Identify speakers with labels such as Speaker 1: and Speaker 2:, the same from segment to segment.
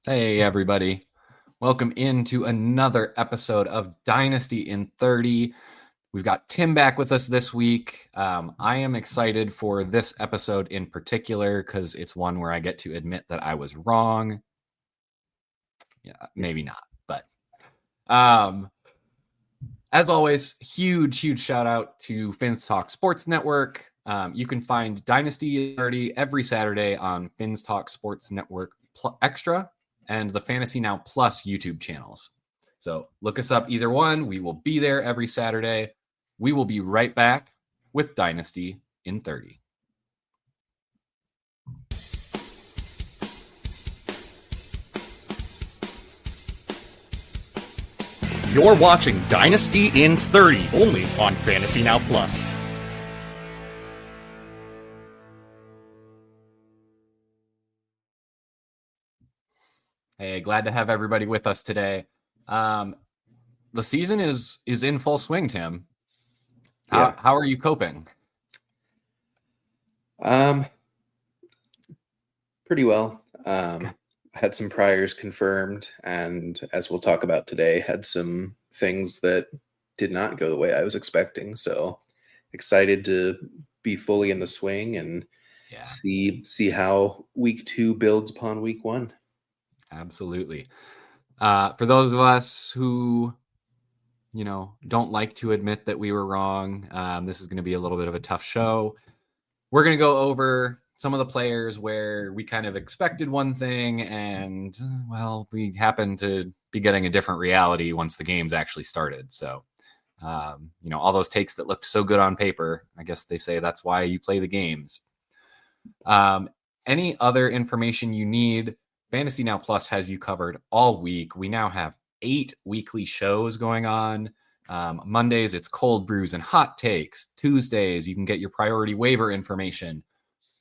Speaker 1: Hey, everybody. Welcome into another episode of Dynasty in 30. We've got Tim back with us this week. I am excited for this episode in particular because it's one where I get to admit that I was wrong. Yeah, maybe not, but as always, huge shout out to Fins Talk Sports Network. You can find Dynasty 30 every Saturday on Fins Talk Sports Network Extra and the Fantasy Now Plus YouTube channels. So look us up either one. We will be there every Saturday. We will be right back with Dynasty in 30.
Speaker 2: You're watching Dynasty in 30, only on Fantasy Now Plus.
Speaker 1: Hey, glad to have everybody with us today. The season is in full swing, Tim. How are you coping?
Speaker 3: Pretty well. I had some priors confirmed, and as we'll talk about today, had some things that did not go the way I was expecting. So excited to be fully in the swing and see how week 2 builds upon week 1.
Speaker 1: Absolutely. For those of us who, don't like to admit that we were wrong, this is going to be a little bit of a tough show. We're going to go over some of the players where we kind of expected one thing and, well, we happened to be getting a different reality once the games actually started. So, all those takes that looked so good on paper, I guess they say that's why you play the games. Any other information you need, Fantasy Now Plus has you covered all week. We now have 8 weekly shows going on. Mondays, it's cold brews and hot takes. Tuesdays, you can get your priority waiver information.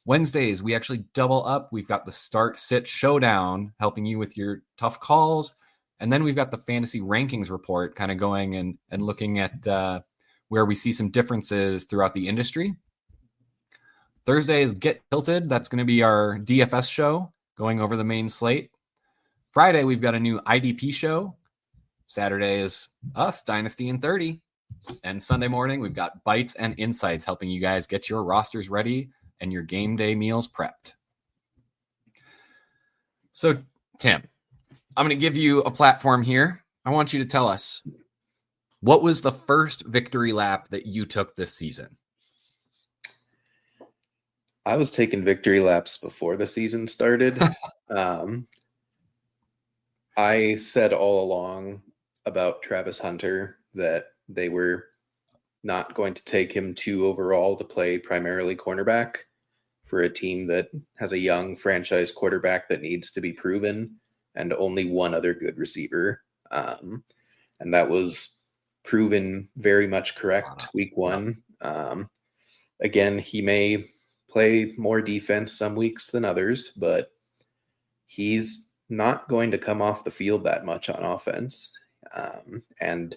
Speaker 1: Wednesdays, we actually double up. We've got the start sit showdown helping you with your tough calls. And then we've got the fantasy rankings report kind of going and looking at where we see some differences throughout the industry. Thursday is Get Tilted. That's going to be our DFS show going over the main slate. Friday, we've got a new IDP show. Saturday is us, Dynasty in 30. And Sunday morning, we've got Bites and Insights helping you guys get your rosters ready and your game day meals prepped. So, Tim, I'm going to give you a platform here. I want you to tell us, what was the first victory lap that you took this season?
Speaker 3: I was taking victory laps before the season started. I said all along about Travis Hunter that they were not going to take him 2 overall to play primarily cornerback for a team that has a young franchise quarterback that needs to be proven and only one other good receiver. And that was proven very much correct week 1. Again, he may play more defense some weeks than others, but he's not going to come off the field that much on offense. And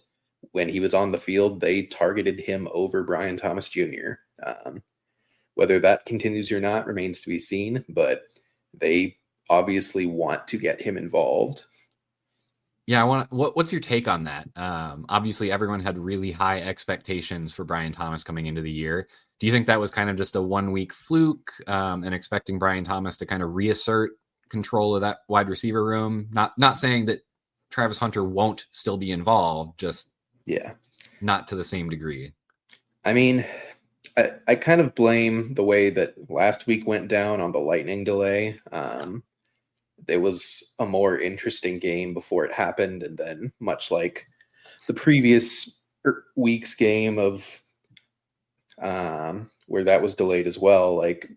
Speaker 3: when he was on the field, they targeted him over Brian Thomas Jr. Whether that continues or not remains to be seen, but they obviously want to get him involved.
Speaker 1: Yeah, what's your take on that? Obviously, everyone had really high expectations for Brian Thomas coming into the year. Do you think that was kind of just a 1-week fluke and expecting Brian Thomas to kind of reassert control of that wide receiver room? Not saying that Travis Hunter won't still be involved, just not to the same degree.
Speaker 3: I mean, I kind of blame the way that last week went down on the lightning delay. There was a more interesting game before it happened, and then much like the previous week's game of where that was delayed as well, like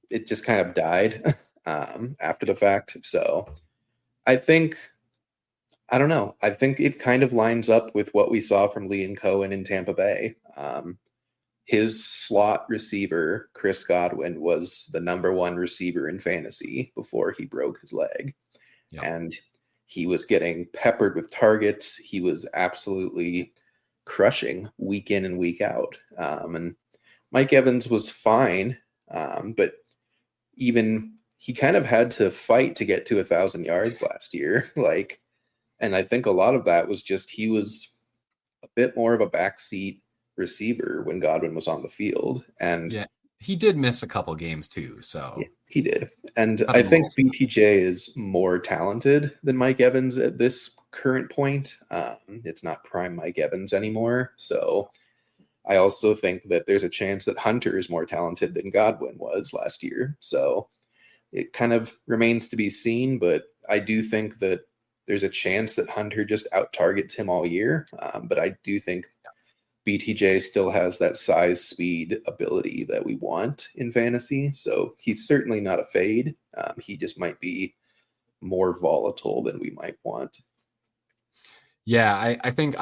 Speaker 3: it just kind of died after the fact. So I don't know. I think it kind of lines up with what we saw from Liam Cohen in Tampa Bay. His slot receiver, Chris Godwin, was the number 1 receiver in fantasy before he broke his leg. Yep. And he was getting peppered with targets. He was absolutely crushing week in and week out. And Mike Evans was fine, but even he kind of had to fight to get to 1,000 yards last year. And I think a lot of that was just he was a bit more of a backseat receiver when Godwin was on the field. And
Speaker 1: yeah, he did miss a couple games too. So
Speaker 3: yeah, he did. And
Speaker 1: cut
Speaker 3: I
Speaker 1: him a little
Speaker 3: think
Speaker 1: slack.
Speaker 3: BTJ is more talented than Mike Evans at this current point. It's not prime Mike Evans anymore. So I also think that there's a chance that Hunter is more talented than Godwin was last year. So it kind of remains to be seen, but I do think that there's a chance that Hunter just out targets him all year. But I do think BTJ still has that size, speed, ability that we want in fantasy. So he's certainly not a fade. He just might be more volatile than we might want.
Speaker 1: Yeah, I think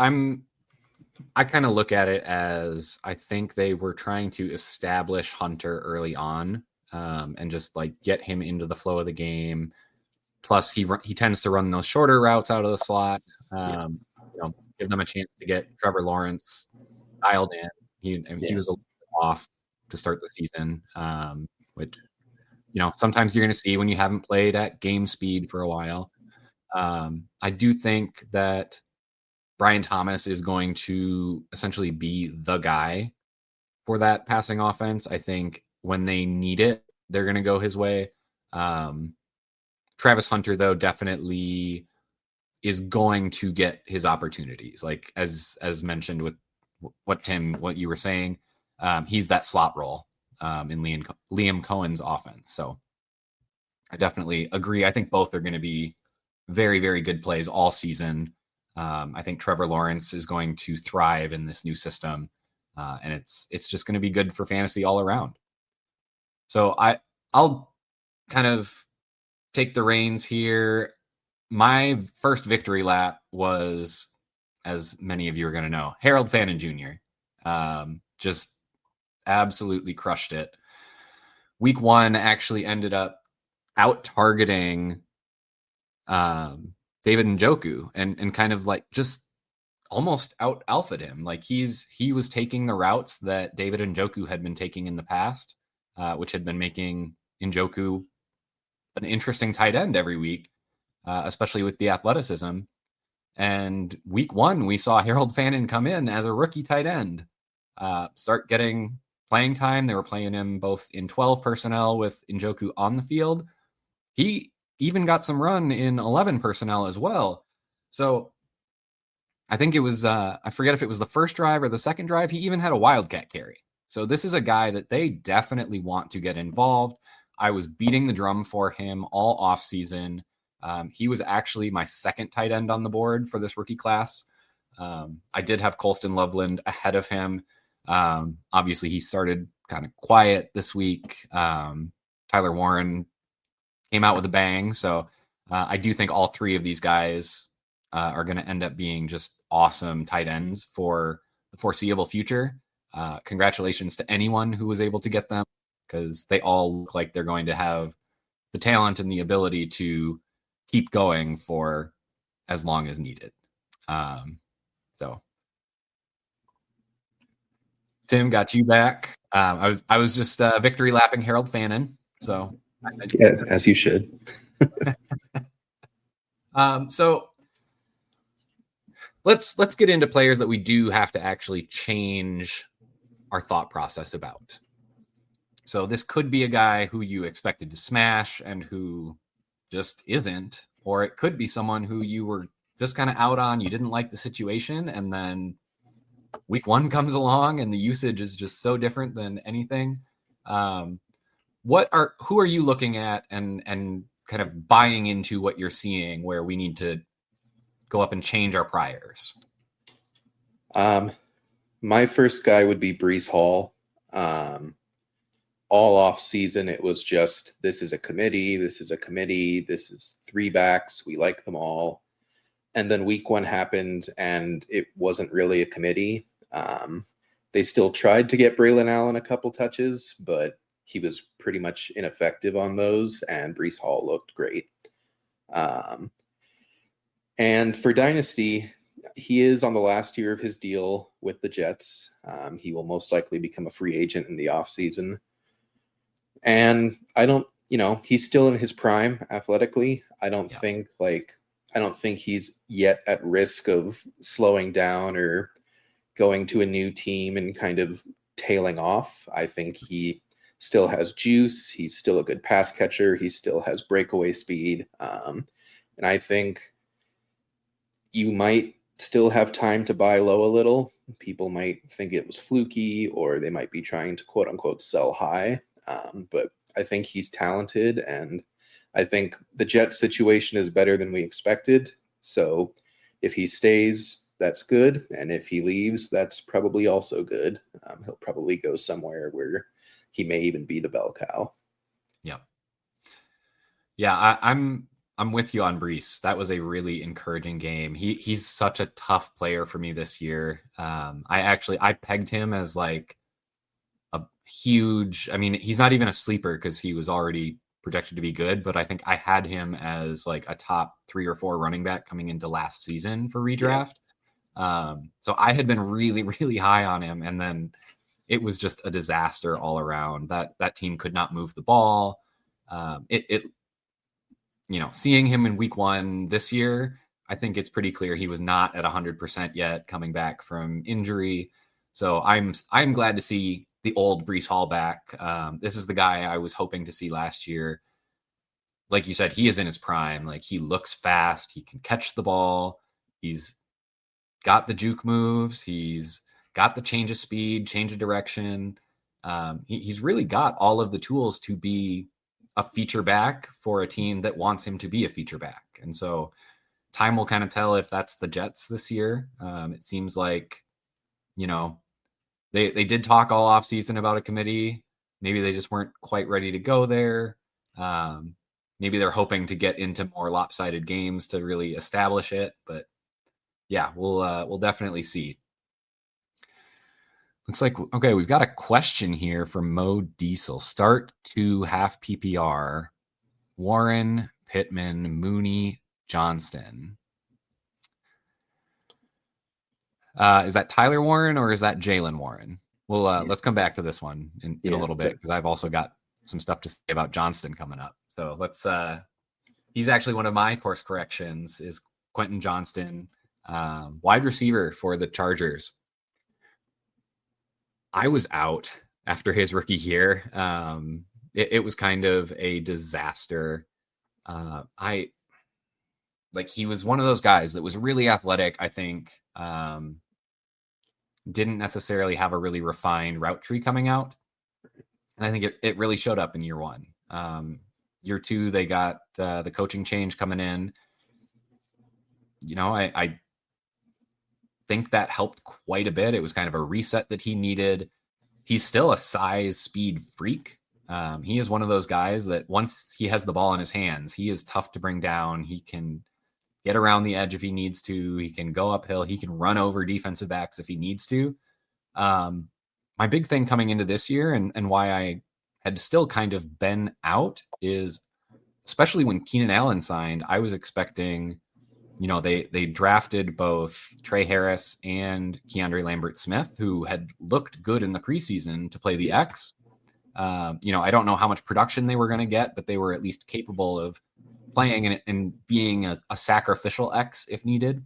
Speaker 1: I kind of look at it as I think they were trying to establish Hunter early on, and just like get him into the flow of the game. Plus, he tends to run those shorter routes out of the slot. Give them a chance to get Trevor Lawrence dialed in. He was a little off to start the season, which sometimes you're going to see when you haven't played at game speed for a while. I do think that Brian Thomas is going to essentially be the guy for that passing offense. I think when they need it, they're going to go his way. Travis Hunter, though, definitely is going to get his opportunities. Like as mentioned with what you were saying, he's that slot role in Liam Cohen's offense. So I definitely agree. I think both are going to be very, very good plays all season. I think Trevor Lawrence is going to thrive in this new system, and it's just going to be good for fantasy all around. So I'll kind of take the reins here. My first victory lap was, as many of you are going to know, Harold Fannin Jr. Just absolutely crushed it. Week 1 actually ended up out targeting David Njoku and kind of like just almost out alphaed him. Like he was taking the routes that David Njoku had been taking in the past, which had been making Njoku an interesting tight end every week, especially with the athleticism. And week 1, we saw Harold Fannin come in as a rookie tight end, start getting playing time. They were playing him both in 12 personnel with Njoku on the field. He even got some run in 11 personnel as well. So I think it was, I forget if it was the first drive or the second drive, he even had a wildcat carry. So this is a guy that they definitely want to get involved. I was beating the drum for him all off season. He was actually my second tight end on the board for this rookie class. I did have Colston Loveland ahead of him. Obviously, he started kind of quiet this week. Tyler Warren came out with a bang. So I do think all three of these guys are going to end up being just awesome tight ends for the foreseeable future. Congratulations to anyone who was able to get them, because they all look like they're going to have the talent and the ability to keep going for as long as needed. So Tim, got you back. I was just victory lapping Harold Fannin. So
Speaker 3: yeah, as you should.
Speaker 1: So let's get into players that we do have to actually change our thought process about. So this could be a guy who you expected to smash and who just isn't, or it could be someone who you were just kind of out on. You didn't like the situation, and then week 1 comes along and the usage is just so different than anything. Who are you looking at and kind of buying into what you're seeing where we need to go up and change our priors?
Speaker 3: My first guy would be Breece Hall. All off season, it was just, this is a committee, this is 3 backs, we like them all. And then week 1 happened and it wasn't really a committee. They still tried to get Braylon Allen a couple touches, but he was pretty much ineffective on those, and Breece Hall looked great. And for Dynasty, he is on the last year of his deal with the Jets. He will most likely become a free agent in the offseason. And I don't he's still in his prime athletically. I don't
Speaker 1: Yeah.
Speaker 3: think he's yet at risk of slowing down or going to a new team and kind of tailing off. I think he still has juice. He's still a good pass catcher. He still has breakaway speed. And I think you might still have time to buy low a little. People might think it was fluky, or they might be trying to quote unquote sell high. But I think he's talented, and I think the Jet situation is better than we expected. So if he stays, that's good. And if he leaves, that's probably also good. He'll probably go somewhere where he may even be the bell cow.
Speaker 1: Yeah. Yeah, I'm with you on Brees. That was a really encouraging game. He's such a tough player for me this year. I pegged him as like a huge. I mean, he's not even a sleeper because he was already projected to be good, but I think I had him as like a top 3 or 4 running back coming into last season for redraft. So I had been really, really high on him, and then it was just a disaster all around. That team could not move the ball. Seeing him in week 1 this year, I think it's pretty clear he was not at 100% yet coming back from injury. So I'm glad to see the old Brees Hall back. This is the guy I was hoping to see last year. Like you said, he is in his prime. Like, he looks fast. He can catch the ball. He's got the juke moves. He's got the change of speed, change of direction. He's really got all of the tools to be a feature back for a team that wants him to be a feature back. And so time will kind of tell if that's the Jets this year. It seems like, they did talk all off season about a committee. Maybe they just weren't quite ready to go there. Maybe they're hoping to get into more lopsided games to really establish it. But yeah, we'll definitely see. Looks like, okay, we've got a question here from Mo Diesel. Start to half PPR. Warren, Pittman, Mooney, Johnston. Is that Tyler Warren or is that Jalen Warren? Well, let's come back to this one in a little bit, because I've also got some stuff to say about Johnston coming up. So let's, he's actually one of my course corrections, is Quentin Johnston, wide receiver for the Chargers. I was out after his rookie year. It was kind of a disaster. He was one of those guys that was really athletic, I think. Didn't necessarily have a really refined route tree coming out. And I think it really showed up in year 1. Year 2, they got the coaching change coming in. I think that helped quite a bit. It was kind of a reset that he needed. He's still a size speed freak. He is one of those guys that once he has the ball in his hands, he is tough to bring down. He can get around the edge if he needs to. He can go uphill. He can run over defensive backs if he needs to. My big thing coming into this year, and why I had still kind of been out, is especially when Keenan Allen signed, I was expecting, they drafted both Trey Harris and Keandre Lambert-Smith, who had looked good in the preseason to play the X. I don't know how much production they were going to get, but they were at least capable of playing and being a sacrificial X if needed,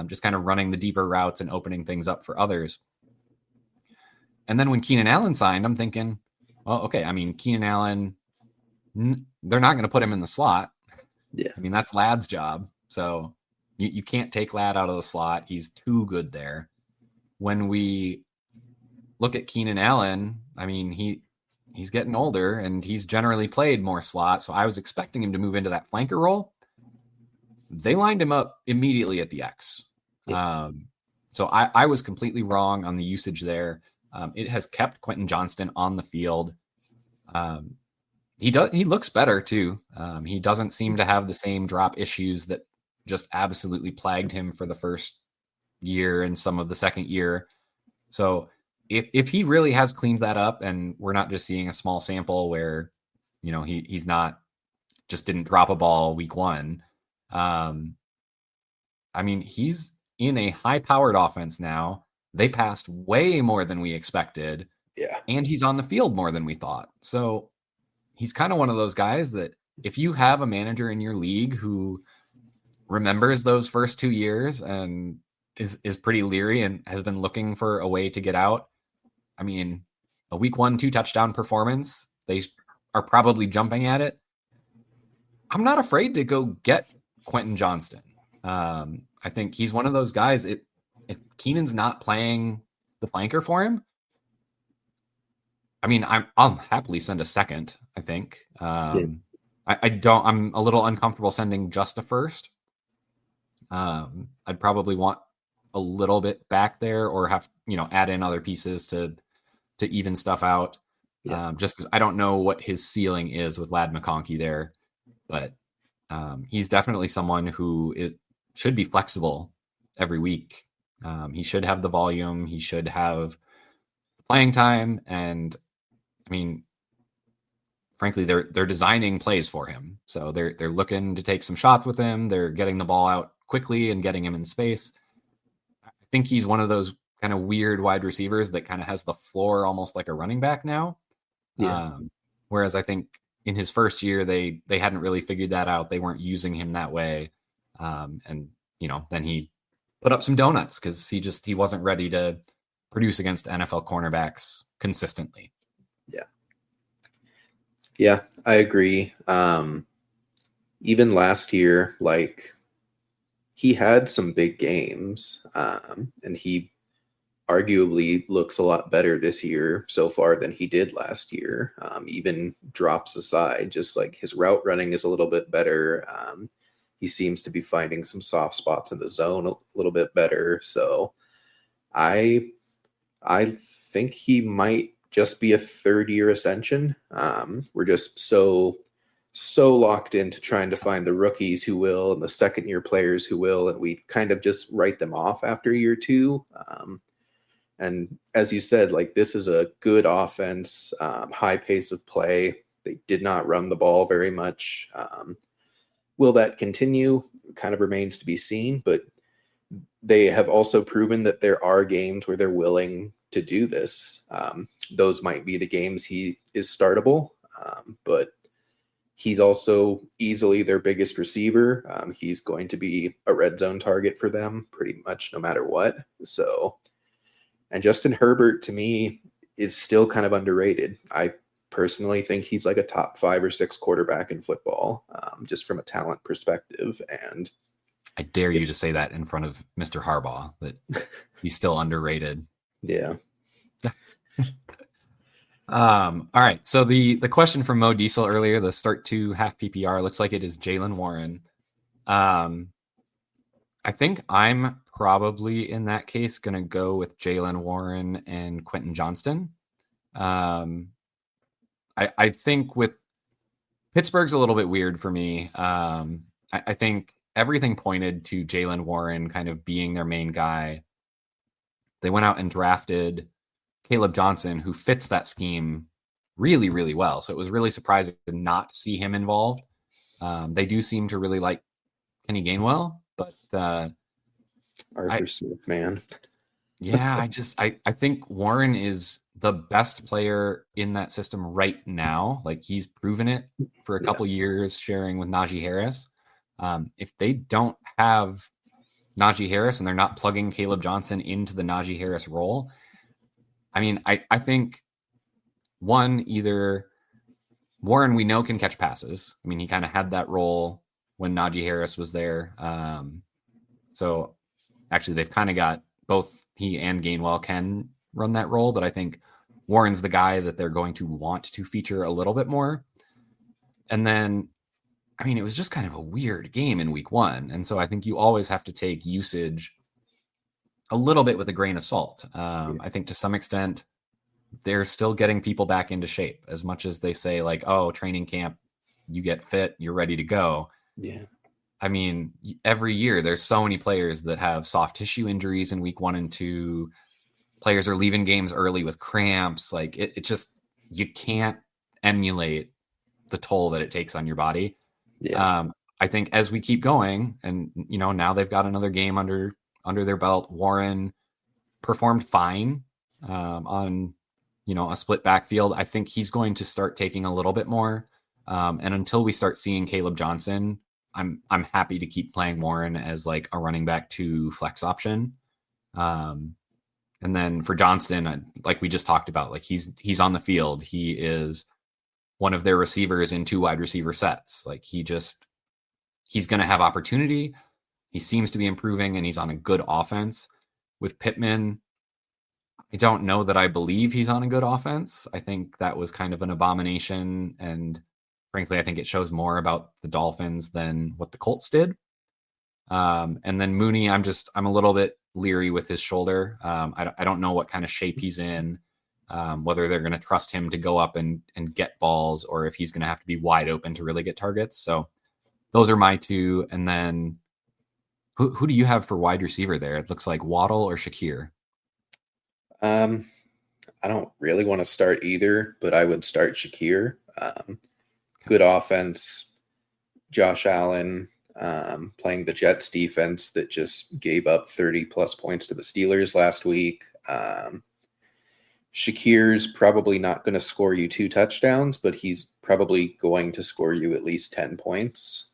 Speaker 1: just kind of running the deeper routes and opening things up for others. And then when Keenan Allen signed, I'm thinking, well, okay, I mean, Keenan Allen, they're not going to put him in the slot.
Speaker 3: Yeah.
Speaker 1: I mean, that's Ladd's job. So you can't take Ladd out of the slot. He's too good there. When we look at Keenan Allen, I mean, he's getting older and he's generally played more slot. So I was expecting him to move into that flanker role. They lined him up immediately at the X. Yeah. So I was completely wrong on the usage there. It has kept Quentin Johnston on the field. He looks better too. He doesn't seem to have the same drop issues that just absolutely plagued him for the first year and some of the second year. So if he really has cleaned that up, and we're not just seeing a small sample where, he's not, just didn't drop a ball week 1. I mean, he's in a high powered offense now. They passed way more than we expected.
Speaker 3: Yeah.
Speaker 1: And he's on the field more than we thought. So he's kind of one of those guys that if you have a manager in your league who remembers those first 2 years and is pretty leery and has been looking for a way to get out, I mean, a week 1 2-touchdown performance, they are probably jumping at it. I'm not afraid to go get Quentin Johnston. I think he's one of those guys. If Keenan's not playing the flanker for him, I mean, I'll happily send a second. I think. I don't. I'm a little uncomfortable sending just a first. I'd probably want a little bit back there, or have add in other pieces to even stuff out. Just because I don't know what his ceiling is with Lad McConkey there, but he's definitely someone who should be flexible every week. He should have the volume. He should have playing time, and I mean, frankly, they're designing plays for him. So they're looking to take some shots with him. They're getting the ball out quickly and getting him in space. I think he's one of those kind of weird wide receivers that kind of has the floor almost like a running back now. Whereas I think in his first year, they hadn't really figured that out. They weren't using him that way. And then he put up some donuts because he wasn't ready to produce against NFL cornerbacks consistently.
Speaker 3: Yeah, I agree. Even last year, like, he had some big games, and he arguably looks a lot better this year so far than he did last year. Even drops aside, just like his route running is a little bit better. He seems to be finding some soft spots in the zone a little bit better. So I think he might just be a third-year ascension. We're just so locked into trying to find the rookies who will and the second-year players who will, and we kind of just write them off after year 2. And as you said, like, this is a good offense, high pace of play. They did not run the ball very much. Will that continue? Kind of remains to be seen, but they have also proven that there are games where they're willing to do this. Those might be the games he is startable, but he's also easily their biggest receiver. He's going to be a red zone target for them pretty much no matter what. So, and Justin Herbert, to me, is still kind of underrated. I personally think he's like a top 5 or 6 quarterback in football, just from a talent perspective. And
Speaker 1: I dare you to say that in front of Mr. Harbaugh, that he's still underrated.
Speaker 3: Yeah.
Speaker 1: All right. So the question from Mo Diesel earlier, the start 2 half PPR, looks like it is Jaylen Warren. I think I'm probably in that case going to go with Jaylen Warren and Quentin Johnston. I think with Pittsburgh's a little bit weird for me. I think everything pointed to Jaylen Warren kind of being their main guy. They went out and drafted Caleb Johnson, who fits that scheme really, really well. So it was really surprising to not see him involved. They do seem to really like Kenny Gainwell, but
Speaker 3: Arthur Smith, man.
Speaker 1: Yeah, I think Warren is the best player in that system right now. Like, he's proven it for a couple years, sharing with Najee Harris. If they don't have Najee Harris and they're not plugging Caleb Johnson into the Najee Harris role, I mean, I think either Warren, we know, can catch passes. I mean, he kind of had that role when Najee Harris was there. So actually they've kind of got both he and Gainwell can run that role, but I think Warren's the guy that they're going to want to feature a little bit more. And then, I mean, it was just kind of a weird game in week 1. And so I think you always have to take usage a little bit with a grain of salt. I think to some extent, they're still getting people back into shape, as much as they say, like, oh, training camp, you get fit, you're ready to go.
Speaker 3: Yeah.
Speaker 1: I mean, every year there's so many players that have soft tissue injuries in week 1 and 2. Players are leaving games early with cramps. Like, it just, you can't emulate the toll that it takes on your body.
Speaker 3: Yeah.
Speaker 1: I think as we keep going, and now they've got another game under their belt, Warren performed fine on a split backfield. I think he's going to start taking a little bit more. And until we start seeing Caleb Johnson, I'm happy to keep playing Warren as like a running back to flex option. And then for Johnston, like we just talked about, like he's on the field. He is one of their receivers in 2 wide receiver sets. Like he's going to have opportunity. He seems to be improving, and he's on a good offense. With Pittman, I don't know that I believe he's on a good offense. I think that was kind of an abomination, and frankly, I think it shows more about the Dolphins than what the Colts did. And then Mooney, I'm a little bit leery with his shoulder. I don't know what kind of shape he's in, whether they're going to trust him to go up and get balls, or if he's going to have to be wide open to really get targets. So those are my 2. And then who do you have for wide receiver there? It looks like Waddle or Shakir.
Speaker 3: I don't really want to start either, but I would start Shakir. Good offense. Josh Allen playing the Jets defense that just gave up 30 plus points to the Steelers last week. Shakir's probably not going to score you 2 touchdowns, but he's probably going to score you at least 10 points.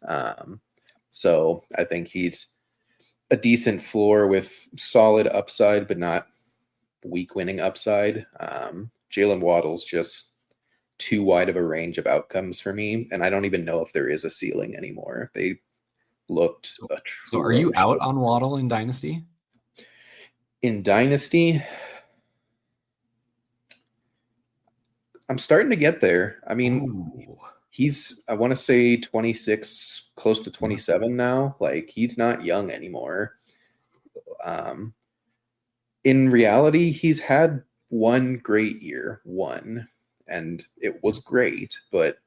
Speaker 3: So I think he's a decent floor with solid upside, but not weak winning upside. Jalen Waddle's just too wide of a range of outcomes for me, and I don't even know if there is a ceiling anymore. They looked
Speaker 1: so are you out on Waddle in Dynasty?
Speaker 3: In Dynasty, I'm starting to get there. I mean, he's, I want to say 26, close to 27 now. Like, he's not young anymore. In reality, he's had one great year, and it was great. But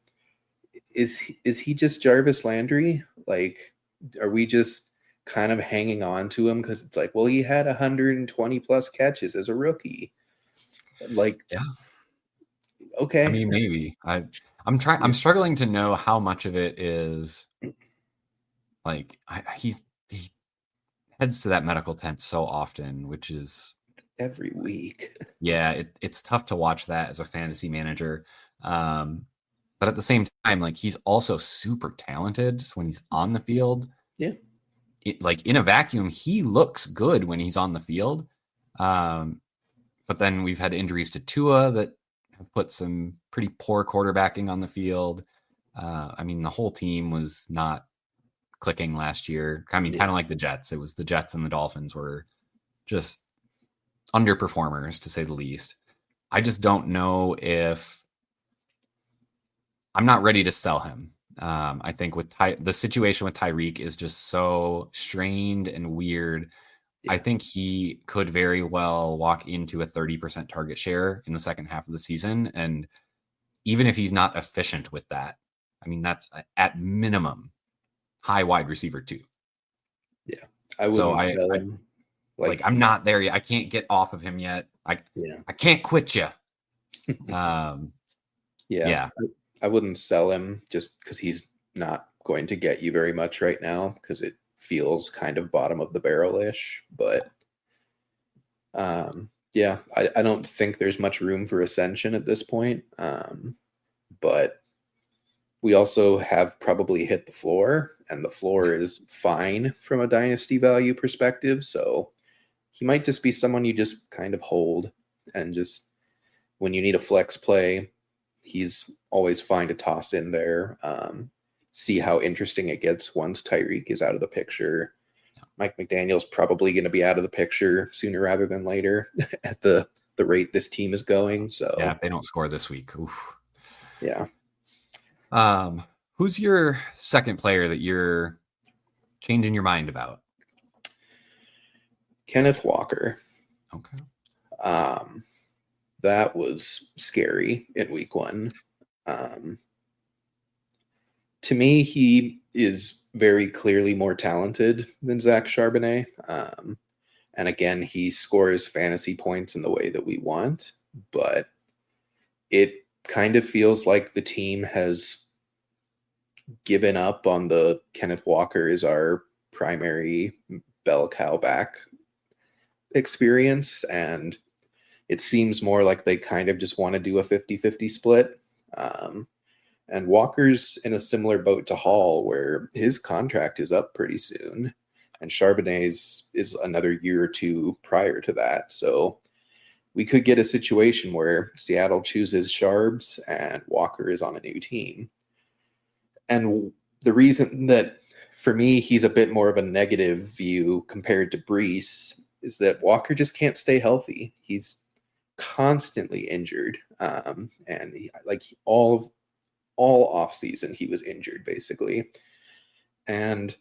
Speaker 3: is he just Jarvis Landry? Like, are we just kind of hanging on to him because it's like, well, he had 120 plus catches as a rookie? Like,
Speaker 1: yeah.
Speaker 3: Okay.
Speaker 1: I mean, maybe. I'm struggling to know how much of it is like he heads to that medical tent so often, which is
Speaker 3: every week.
Speaker 1: Yeah, it's tough to watch that as a fantasy manager. But at the same time, like he's also super talented just when he's on the field.
Speaker 3: Yeah.
Speaker 1: Like in a vacuum, he looks good when he's on the field. But then we've had injuries to Tua that have put some pretty poor quarterbacking on the field. I mean, the whole team was not clicking last year. I mean, kind of like the Jets. It was the Jets and the Dolphins were just underperformers, to say the least. I just don't know if I'm not ready to sell him. I think with the situation with Tyreek is just so strained and weird. I think he could very well walk into a 30% target share in the second half of the season. And even if he's not efficient with that, I mean, that's at minimum high wide receiver 2.
Speaker 3: Yeah. I wouldn't sell him.
Speaker 1: Like I'm not there yet. I can't get off of him yet. I can't quit you.
Speaker 3: Yeah. I wouldn't sell him just because he's not going to get you very much right now because it feels kind of bottom of the barrel-ish. But I don't think there's much room for ascension at this point. But we also have probably hit the floor, and the floor is fine from a dynasty value perspective. So he might just be someone you just kind of hold, and just when you need a flex play, he's always fine to toss in there. See how interesting it gets once Tyreek is out of the picture. Mike McDaniel's probably going to be out of the picture sooner rather than later at the rate this team is going. So
Speaker 1: yeah, if they don't score this week. Oof.
Speaker 3: Yeah.
Speaker 1: Who's your second player that you're changing your mind about?
Speaker 3: Kenneth Walker.
Speaker 1: Okay.
Speaker 3: That was scary in week 1. To me, he is very clearly more talented than Zach Charbonnet. And again, he scores fantasy points in the way that we want, but it kind of feels like the team has given up on the Kenneth Walker is our primary bell cow back experience. And it seems more like they kind of just want to do a 50-50 split. And Walker's in a similar boat to Hall, where his contract is up pretty soon, and Charbonnet's is another year or two prior to that. So we could get a situation where Seattle chooses Sharbs and Walker is on a new team. And the reason that, for me, he's a bit more of a negative view compared to Brees is that Walker just can't stay healthy. He's constantly injured. And all off season, he was injured basically. And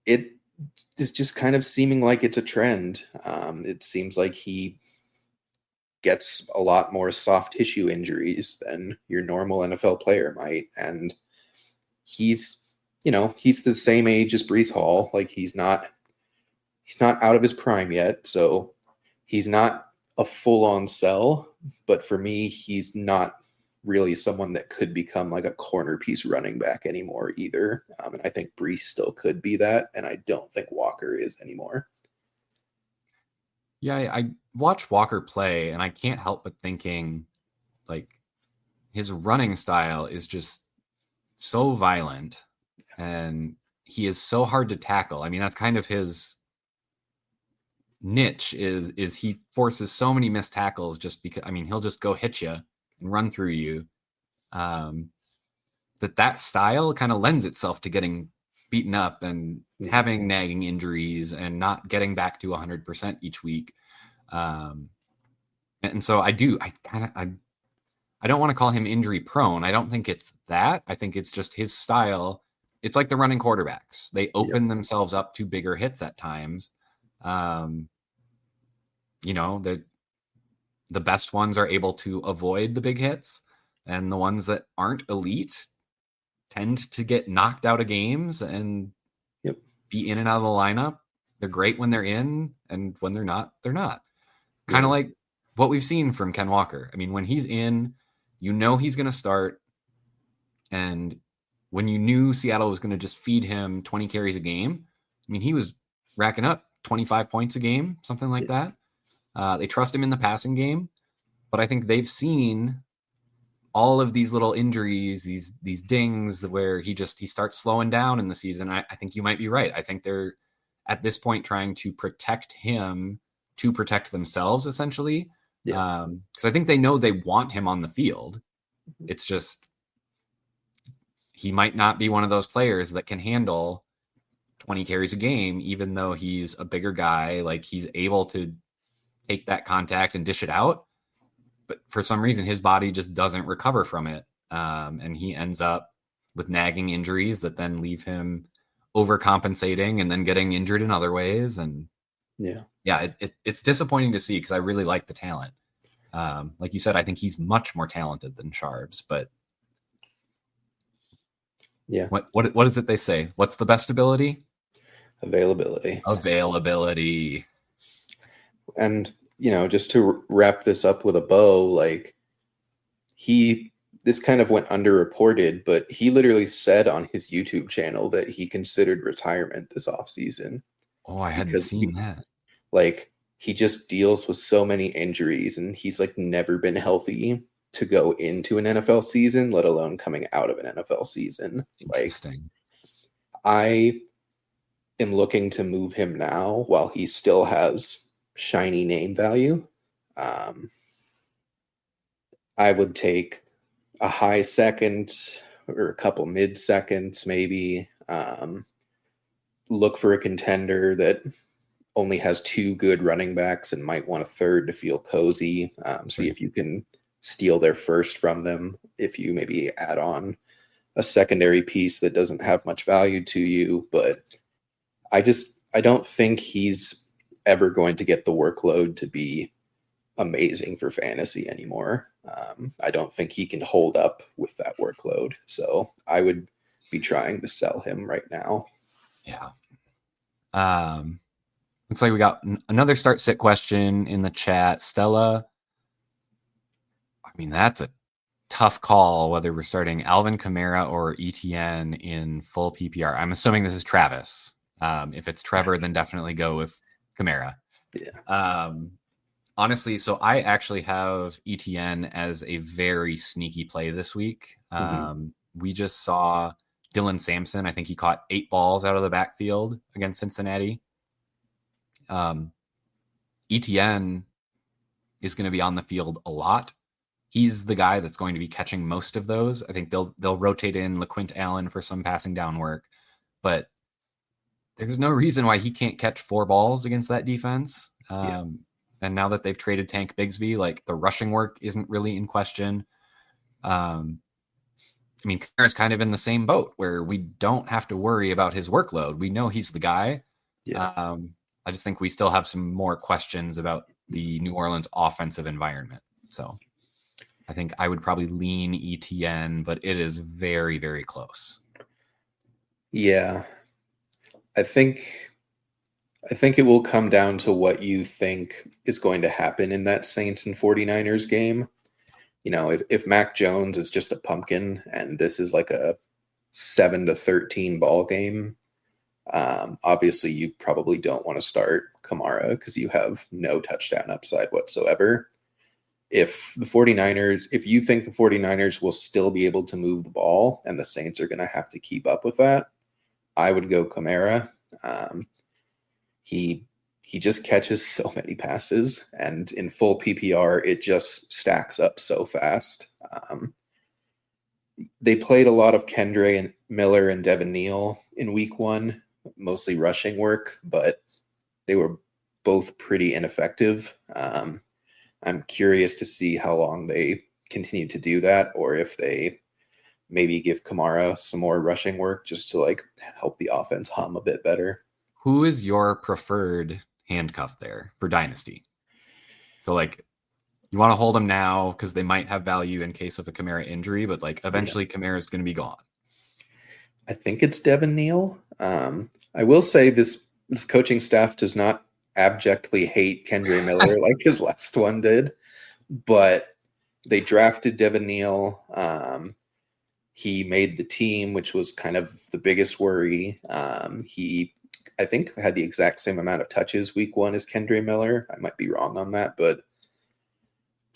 Speaker 3: it is just kind of seeming like it's a trend. It seems like he gets a lot more soft tissue injuries than your normal NFL player might. And he's the same age as Brees Hall. Like he's not out of his prime yet. So he's not a full on sell, but for me, he's not really someone that could become like a corner piece running back anymore either. And I think Brees still could be that. And I don't think Walker is anymore.
Speaker 1: Yeah, I watch Walker play and I can't help but thinking like his running style is just so violent and he is so hard to tackle. I mean, that's kind of his niche is he forces so many missed tackles just because, I mean, he'll just go hit you and run through you. That style kind of lends itself to getting beaten up and having nagging injuries and not getting back to 100% each week. And so I don't want to call him injury prone. I don't think it's that. I think it's just his style. It's like the running quarterbacks. They open themselves up to bigger hits at times. The best ones are able to avoid the big hits, and the ones that aren't elite tend to get knocked out of games and be in and out of the lineup. They're great when they're in, and when they're not, they're not. Kind of like what we've seen from Ken Walker. I mean, when he's in, he's going to start. And when you knew Seattle was going to just feed him 20 carries a game, I mean, he was racking up 25 points a game, something like that. They trust him in the passing game, but I think they've seen all of these little injuries, these dings where he starts slowing down in the season. I think you might be right. I think they're at this point trying to protect him to protect themselves, essentially. Because I think they know they want him on the field. It's just he might not be one of those players that can handle 20 carries a game, even though he's a bigger guy. Like he's able to take that contact and dish it out. But for some reason, his body just doesn't recover from it. And he ends up with nagging injuries that then leave him overcompensating and then getting injured in other ways. And it's disappointing to see because I really like the talent. Like you said, I think he's much more talented than Sharbs, but what is it they say? What's the best ability?
Speaker 3: Availability. And, just to wrap this up with a bow, like this kind of went underreported, but he literally said on his YouTube channel that he considered retirement this offseason.
Speaker 1: Oh, I hadn't seen that.
Speaker 3: Like he just deals with so many injuries and he's like never been healthy to go into an NFL season, let alone coming out of an NFL season.
Speaker 1: Interesting.
Speaker 3: Like, I am looking to move him now while he still has shiny name value. I would take a high second or a couple mid seconds, maybe. Look for a contender that only has two good running backs and might want a third to feel cozy. See if you can steal their first from them. If you maybe add on a secondary piece that doesn't have much value to you, but I don't think he's ever going to get the workload to be amazing for fantasy anymore. I don't think he can hold up with that workload. So I would be trying to sell him right now.
Speaker 1: Yeah. Looks like we got another start sit question in the chat. Stella, I mean, that's a tough call whether we're starting Alvin Kamara or ETN in full PPR. I'm assuming this is Travis. If it's Trevor, then definitely go with Kamara.
Speaker 3: Yeah.
Speaker 1: Honestly, so I actually have ETN as a very sneaky play this week. We just saw Dylan Sampson. I think he caught 8 balls out of the backfield against Cincinnati. ETN is going to be on the field a lot. He's the guy that's going to be catching most of those. I think they'll rotate in LaQuint Allen for some passing down work, but there's no reason why he can't catch 4 balls against that defense. And now that they've traded Tank Bigsby, like the rushing work isn't really in question. I mean, Kamara's kind of in the same boat where we don't have to worry about his workload. We know he's the guy.
Speaker 3: Yeah.
Speaker 1: I just think we still have some more questions about the New Orleans offensive environment. So I think I would probably lean ETN, but it is very, very close.
Speaker 3: Yeah. I think it will come down to what you think is going to happen in that Saints and 49ers game. You know, if Mac Jones is just a pumpkin and this is like a 7-13 ball game, obviously you probably don't want to start Kamara because you have no touchdown upside whatsoever. If you think the 49ers will still be able to move the ball and the Saints are going to have to keep up with that, I would go Kamara. He just catches so many passes, and in full PPR, it just stacks up so fast. They played a lot of Kendre and Miller and Devin Neal in week 1, mostly rushing work, but they were both pretty ineffective. I'm curious to see how long they continue to do that, or if they maybe give Kamara some more rushing work just to like help the offense hum a bit better.
Speaker 1: Who is your preferred handcuff there for Dynasty? So like you want to hold them now because they might have value in case of a Kamara injury, but like eventually Kamara is going to be gone.
Speaker 3: I think it's Devin Neal. I will say this coaching staff does not abjectly hate Kendre Miller like his last one did, but they drafted Devin Neal. He made the team, which was kind of the biggest worry. He, I think, had the exact same amount of touches week 1 as Kendre Miller. I might be wrong on that, but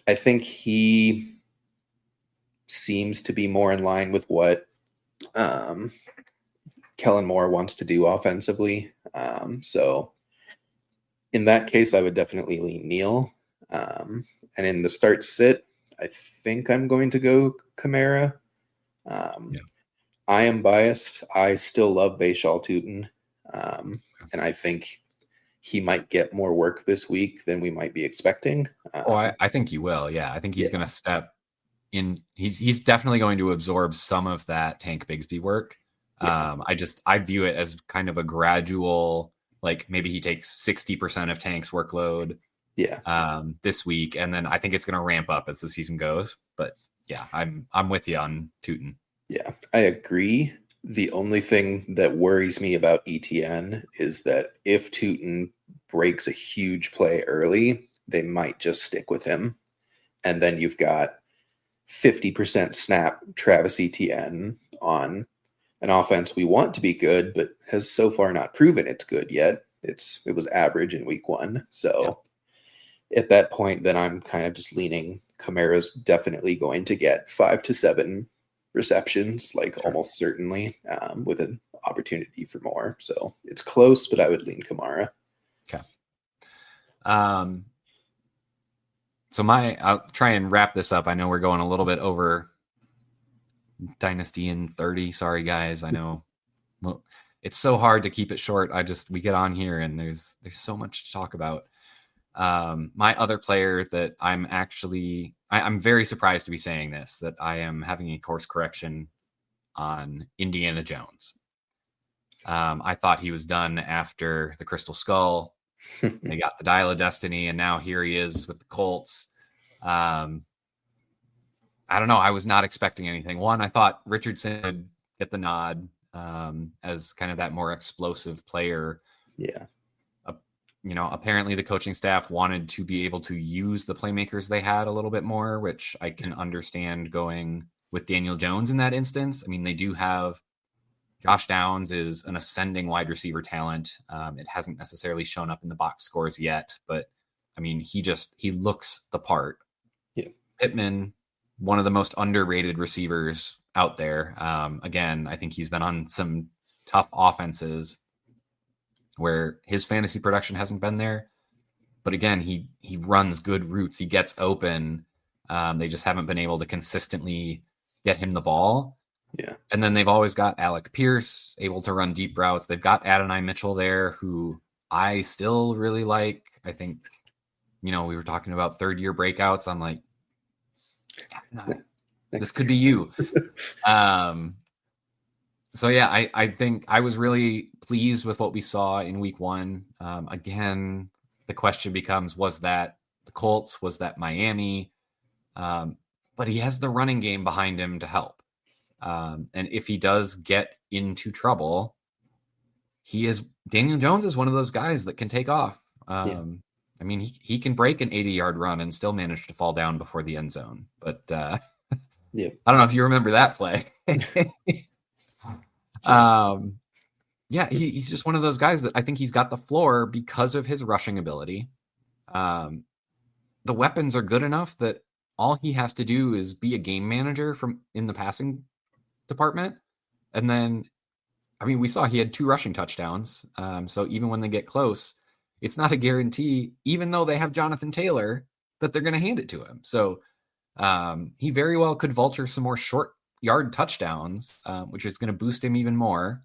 Speaker 3: I think he seems to be more in line with what Kellen Moore wants to do offensively. So in that case, I would definitely lean Neal. And in the start sit, I think I'm going to go Kamara. I am biased. I still love Bashal Tutin. And I think he might get more work this week than we might be expecting.
Speaker 1: I think he will. Yeah. I think he's going to step in. He's definitely going to absorb some of that Tank Bigsby work. Yeah. I view it as kind of a gradual, like maybe he takes 60% of Tank's workload this week. And then I think it's going to ramp up as the season goes. But yeah, I'm with you on Tutin.
Speaker 3: Yeah, I agree. The only thing that worries me about ETN is that if Tutin breaks a huge play early, they might just stick with him. And then you've got 50% snap Travis Etienne on an offense we want to be good, but has so far not proven it's good yet. It was average in week 1. So at that point, then I'm kind of just leaning Kamara's definitely going to get 5 to 7 receptions, like almost certainly, with an opportunity for more. So it's close, but I would lean Kamara.
Speaker 1: Okay. So I'll try and wrap this up. I know we're going a little bit over Dynasty in 30. Sorry, guys. I know it's so hard to keep it short. We get on here and there's so much to talk about. My other player that I'm very surprised to be saying this, that I am having a course correction on Indiana Jones. I thought he was done after the Crystal Skull. They got the Dial of Destiny, and now here he is with the Colts. I don't know. I was not expecting anything. One, I thought Richardson would get the nod as kind of that more explosive player.
Speaker 3: Yeah.
Speaker 1: Apparently the coaching staff wanted to be able to use the playmakers they had a little bit more, which I can understand going with Daniel Jones in that instance. I mean, they do have Josh Downs is an ascending wide receiver talent. It hasn't necessarily shown up in the box scores yet, but I mean, he looks the part.
Speaker 3: Yeah.
Speaker 1: Pittman, one of the most underrated receivers out there. Again, I think he's been on some tough offenses where his fantasy production hasn't been there. But again, he runs good routes. He gets open. They just haven't been able to consistently get him the ball.
Speaker 3: Yeah.
Speaker 1: And then they've always got Alec Pierce able to run deep routes. They've got Adonai Mitchell there, who I still really like. I think, we were talking about third-year breakouts. I'm like, this could be you. So yeah, I think I was really pleased with what we saw in week 1. Again, the question becomes, was that the Colts? Was that Miami? But he has the running game behind him to help. And if he does get into trouble, Daniel Jones is one of those guys that can take off. I mean, he can break an 80-yard run and still manage to fall down before the end zone. But I don't know if you remember that play. He's just one of those guys that I think he's got the floor because of his rushing ability. The weapons are good enough that all he has to do is be a game manager in the passing department. And then, I mean, we saw he had 2 rushing touchdowns. So even when they get close, it's not a guarantee, even though they have Jonathan Taylor, that they're going to hand it to him. So he very well could vulture some more short yard touchdowns, which is going to boost him even more.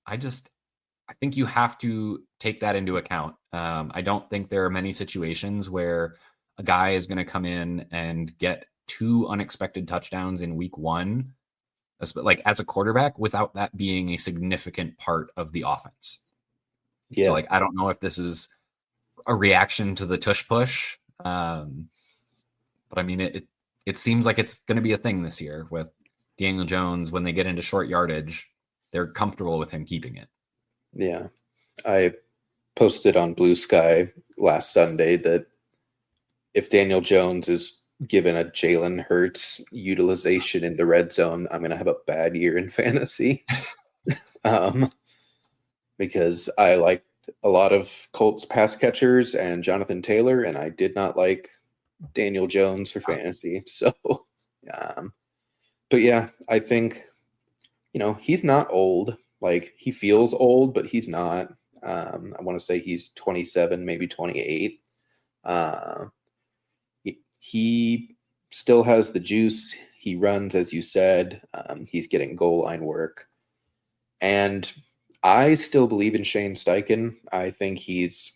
Speaker 1: I think you have to take that into account. I don't think there are many situations where a guy is going to come in and get 2 unexpected touchdowns in week 1, like as a quarterback, without that being a significant part of the offense. Yeah. So I don't know if this is a reaction to the tush push. But I mean, it seems like it's going to be a thing this year with Daniel Jones. When they get into short yardage, they're comfortable with him keeping it.
Speaker 3: Yeah. I posted on Blue Sky last Sunday that if Daniel Jones is given a Jalen Hurts utilization in the red zone, I'm going to have a bad year in fantasy. Because I liked a lot of Colts pass catchers and Jonathan Taylor, and I did not like Daniel Jones for fantasy. So, but yeah, I think, he's not old. Like, he feels old, but he's not. I want to say he's 27, maybe 28. He still has the juice. He runs, as you said. He's getting goal line work. And I still believe in Shane Steichen. I think he's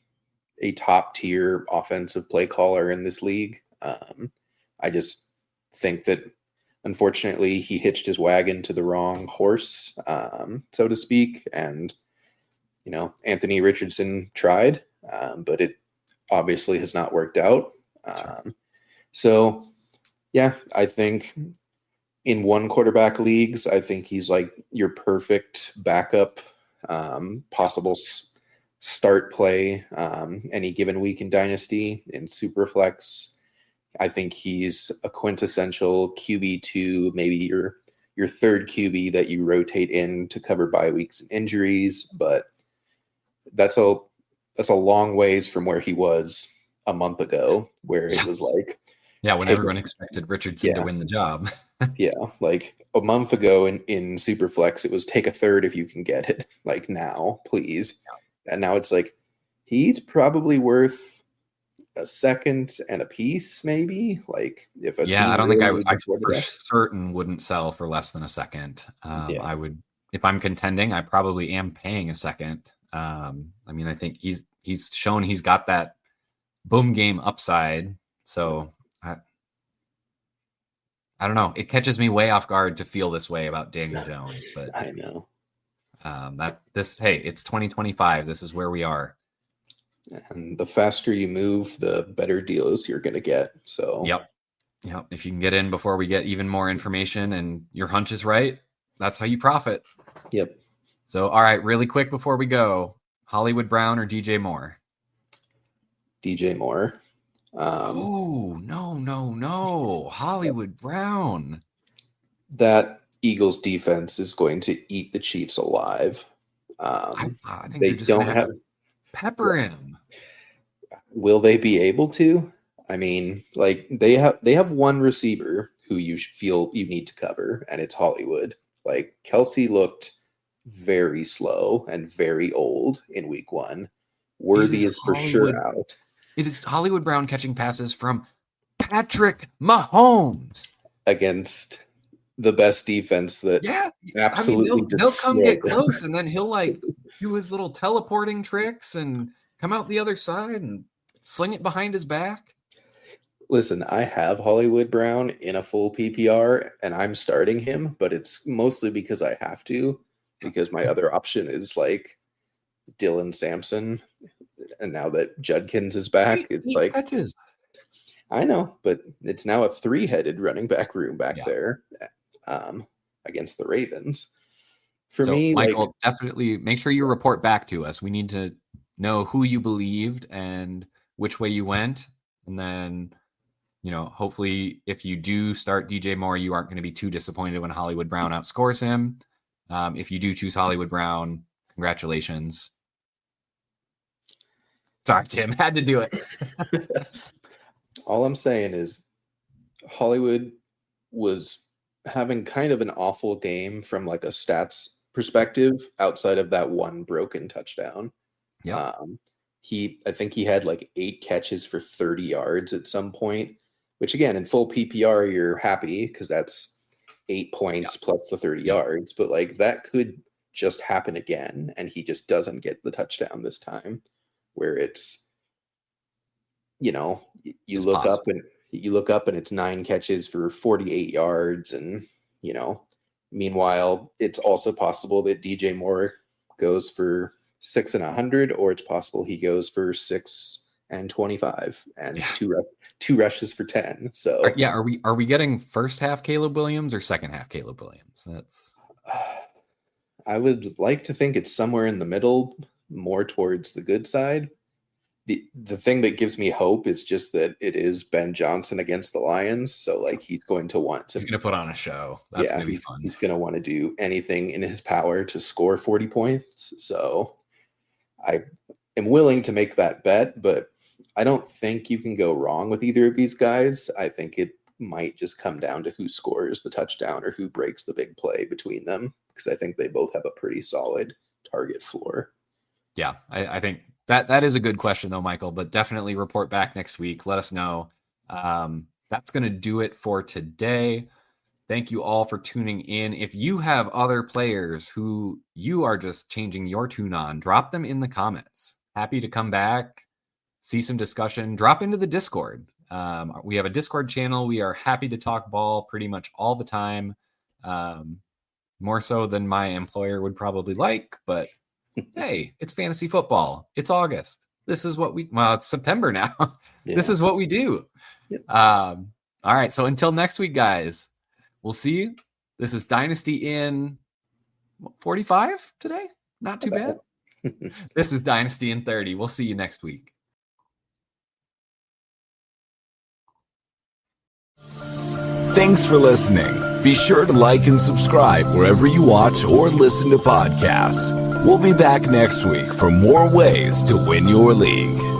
Speaker 3: a top-tier offensive play caller in this league. I just think that, unfortunately, he hitched his wagon to the wrong horse, so to speak. And, Anthony Richardson tried, but it obviously has not worked out. So, yeah, I think in one quarterback leagues, I think he's like your perfect backup, possible start play any given week in Dynasty. In Superflex, I think he's a quintessential QB2, maybe your third QB that you rotate in to cover bye weeks and injuries. But that's a long ways from where he was a month ago, where it was like,
Speaker 1: when everyone expected Richardson to win the job.
Speaker 3: Yeah, like a month ago in Superflex, it was take a third if you can get it. Like, now, please. And now it's like, he's probably worth a second and a piece, maybe. Like, if a team
Speaker 1: I don't think I for
Speaker 3: back.
Speaker 1: certain wouldn't sell for less than a second. I would, if I'm contending, I probably am paying a second. I mean, I think he's shown he's got that boom game upside. So I don't know. It catches me way off guard to feel this way about Daniel Jones, but
Speaker 3: I know
Speaker 1: it's 2025. This is where we are.
Speaker 3: And the faster you move, the better deals you're going to get. So,
Speaker 1: yep. If you can get in before we get even more information and your hunch is right, that's how you profit.
Speaker 3: Yep.
Speaker 1: So, all right, really quick before we go, Hollywood Brown or DJ Moore?
Speaker 3: DJ Moore.
Speaker 1: No. Hollywood Brown.
Speaker 3: That Eagles defense is going to eat the Chiefs alive.
Speaker 1: I think they just don't have to pepper him.
Speaker 3: Will they be able to? I mean, like they have one receiver who you feel you need to cover, and it's Hollywood. Like Kelsey looked very slow and very old in week 1. Worthy is for sure out.
Speaker 1: It is Hollywood Brown catching passes from Patrick Mahomes
Speaker 3: against the best defense that absolutely
Speaker 1: they'll come get close, and then he'll like do his little teleporting tricks and come out the other side and sling it behind his back.
Speaker 3: Listen, I have Hollywood Brown in a full PPR, and I'm starting him, but it's mostly because I have to, because my other option is like Dylan Sampson, and now that Judkins is back, it's like
Speaker 1: catches.
Speaker 3: I know, but it's now a 3-headed running back room back there against the Ravens. For me,
Speaker 1: Michael, definitely make sure you report back to us. We need to know who you believed and which way you went, and then hopefully if you do start DJ Moore, you aren't going to be too disappointed when Hollywood Brown outscores him. If you do choose Hollywood Brown, congratulations. Sorry, Tim, had to do it.
Speaker 3: All I'm saying is Hollywood was having kind of an awful game from like a stats perspective outside of that one broken touchdown.
Speaker 1: Yeah.
Speaker 3: I think he had like 8 catches for 30 yards at some point, which again, in full PPR, you're happy because that's 8 points plus the 30 yards, but like that could just happen again. And he just doesn't get the touchdown this time, where it's, you look up and it's 9 catches for 48 yards. And, meanwhile, it's also possible that DJ Moore goes for 6 and 100, or it's possible he goes for 6 and 25 and two rushes for 10. So
Speaker 1: are we getting first half Caleb Williams or second half Caleb Williams? That's
Speaker 3: I would like to think it's somewhere in the middle, more towards the good side. The thing that gives me hope is just that it is Ben Johnson against the Lions. So like he's going to
Speaker 1: put on a show. That's going to be fun.
Speaker 3: He's going to want to do anything in his power to score 40 points. So I am willing to make that bet, but I don't think you can go wrong with either of these guys. I think it might just come down to who scores the touchdown or who breaks the big play between them, because I think they both have a pretty solid target floor.
Speaker 1: Yeah, I think that is a good question though, Michael, but definitely report back next week. Let us know. That's going to do it for today. Thank you all for tuning in. If you have other players who you are just changing your tune on, drop them in the comments. Happy to come back, see some discussion, drop into the Discord. We have a Discord channel. We are happy to talk ball pretty much all the time. More so than my employer would probably like, but hey, it's fantasy football. It's August. This is what it's September now. Yeah. This is what we do. Yep. All right. So until next week, guys, we'll see you. This is Dynasty in 45 today. Not too bad. This is Dynasty in 30. We'll see you next week.
Speaker 4: Thanks for listening. Be sure to like and subscribe wherever you watch or listen to podcasts. We'll be back next week for more ways to win your league.